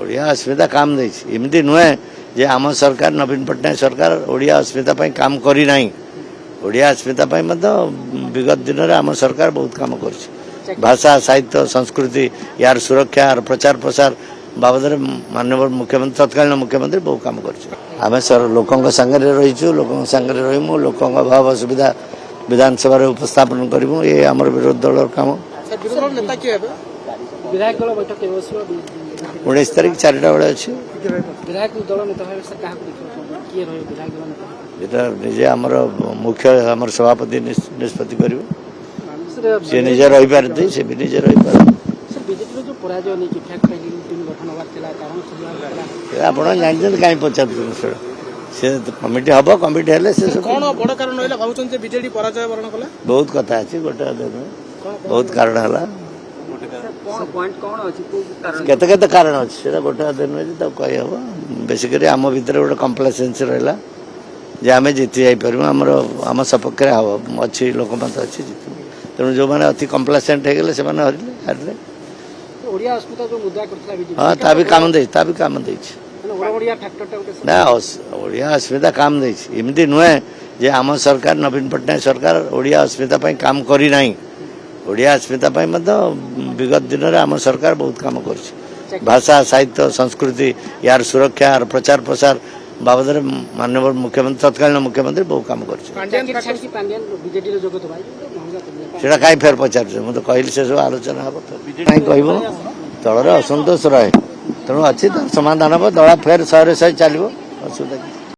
ओडिया अस्मिता काम देमती नुहे जे आम सरकार नवीन पट्टनायक सरकार ओडिया अस्मिता काम करी नहीं ओडिया अस्मिता विगत दिन में आम सरकार बहुत काम कर भाषा साहित्य संस्कृति यार सुरक्षा यार प्रचार प्रसार बाबद माननीय मुख्यमंत्री तत्कालीन मुख्यमंत्री बहुत काम कर लोकों संगे रहीचु लोकों संगे रहीमु लोकों अभाव असुविधा विधानसभा उपस्थापन करूँ ये आम विरोधी दल काम 19 तारीख 4टा बेले अच्छे निजे आमर मुख्य आमर सभापति निष्पत्ति कर निजे रही पारती से भी निजे रही पार आप कहीं पचार से कमिटी हम कमिटी बहुत कथा अच्छी गोटे बहुत कारण है केते कारण अच्छे गोटे दिन कही हम बेसिकली आम भर गोटे कम्प्लेसेन्सी रहा जे आम जीति जापर आम सपक्ष अच्छी लोक मत अच्छी जीत तेणु जो मैंने अति कम्प्लेसेंट हो गले से हरले हारे हाँ ता भी काम दे ना ओडिया अस्मिता काम देमती नुहे जे आम सरकार नवीन पट्टनायक सरकार ओडिया अस्मिता काम करी नहीं ओडिया अस्मिता विगत दिन में आम सरकार बहुत काम कर भाषा साहित्य संस्कृति यार सुरक्षा यार प्रचार प्रसार बाबद माननीय मुख्यमंत्री तत्कालीन मुख्यमंत्री बहुत काम कर कहीं फेर पचार मुझे कहली से सब आलोचना हम कहीं कह दल असंतोष रहे तेणु अच्छी समाधान हम दल फेर 100 चलो असुविधा